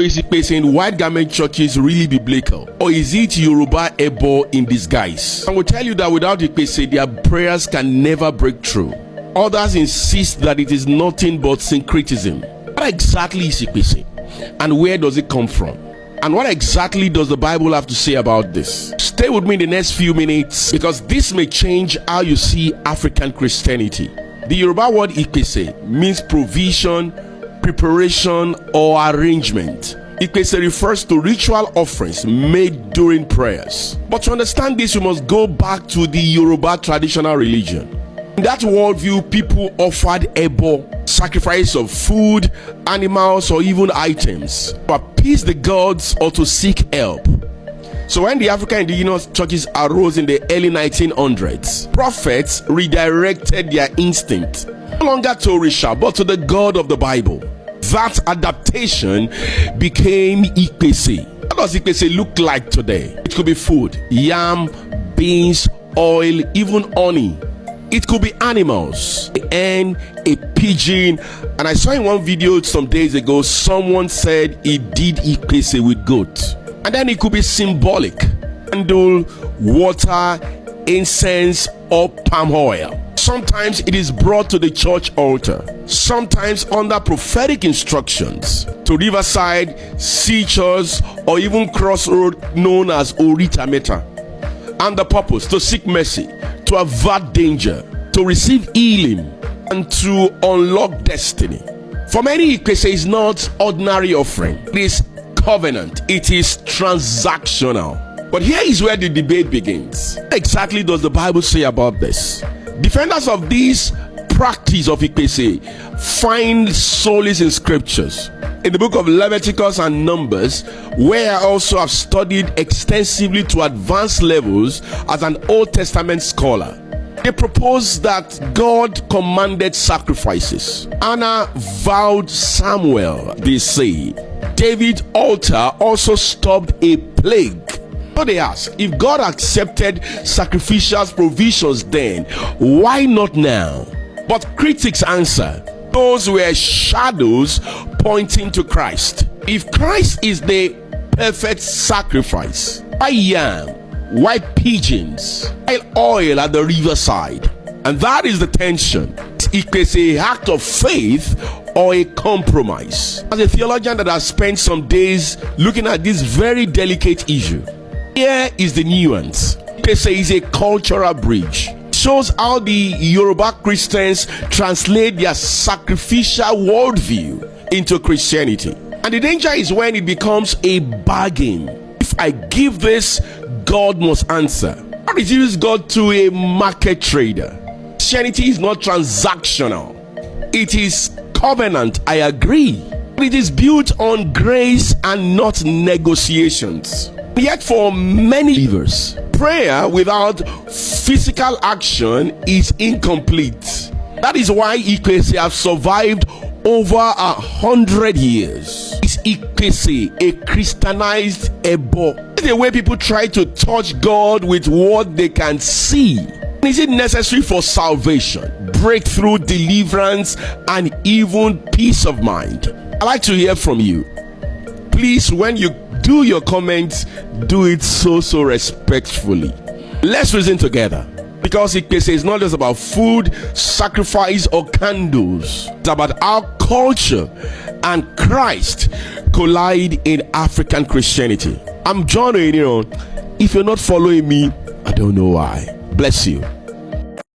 Is Ipese in white garment churches really biblical? Or is it Yoruba Ebo in disguise? I will tell you that without Ipese, their prayers can never break through. Others insist that it is nothing but syncretism. What exactly is Ipese? And where does it come from? And what exactly does the Bible have to say about this? Stay with me in the next few minutes, because this may change how you see African Christianity. The Yoruba word Ipese means provision, preparation, or arrangement. Ipese refers to ritual offerings made during prayers. But to understand this, you must go back to the Yoruba traditional religion. In that worldview, people offered ebo, sacrifice of food, animals, or even items to appease the gods or to seek help. So when the African indigenous churches arose in the early 1900s, prophets redirected their instinct no longer to Orisha but to the God of the Bible. That adaptation became Ipese. What does Ipese look like today? It could be food, yam, beans, oil, even honey. It could be animals, a hen, a pigeon. And I saw in one video some days ago, someone said he did Ipese with goat. And then it could be symbolic: candle, water, incense, or palm oil. Sometimes it is brought to the church altar, sometimes under prophetic instructions to riverside, seashores, or even crossroad known as Orita Meta. And the purpose: to seek mercy, to avert danger, to receive healing, and to unlock destiny. For many, Ipese is not ordinary offering. It is covenant. It is transactional. But here is where the debate begins. What exactly does the Bible say about this? Defenders of this practice of Ipese find solace in scriptures. In the book of Leviticus and Numbers, where I also have studied extensively to advanced levels as an Old Testament scholar, they propose that God commanded sacrifices. Anna vowed Samuel, they say. David's altar also stopped a plague. So they ask, if God accepted sacrificial provisions then, why not now? But critics answer, those were shadows pointing to Christ. If Christ is the perfect sacrifice, why yam? Why pigeons? Why oil at the riverside? And that is the tension. It is an act of faith or a compromise. As a theologian that has spent some days looking at this very delicate issue, here is the nuance. Ipese is a cultural bridge. It shows how the Yoruba Christians translate their sacrificial worldview into Christianity. And the danger is when it becomes a bargain. If I give this, God must answer. Or reduce God to a market trader. Christianity is not transactional. It is covenant, I agree. But it is built on grace and not negotiations. Yet for many believers, prayer without physical action is incomplete. That is why Ipese have survived over 100 years. Is Ipese a Christianized Ebo? It's the way people try to touch God with what they can see. Is it necessary for salvation, breakthrough, deliverance, and even peace of mind? I'd like to hear from you. Please, when you do your comments, do it so respectfully. Let's reason together. Because Ipese is not just about food, sacrifice, or candles. It's about how culture and Christ collide in African Christianity. I'm John O'Neill. If you're not following me, I don't know why. Bless you.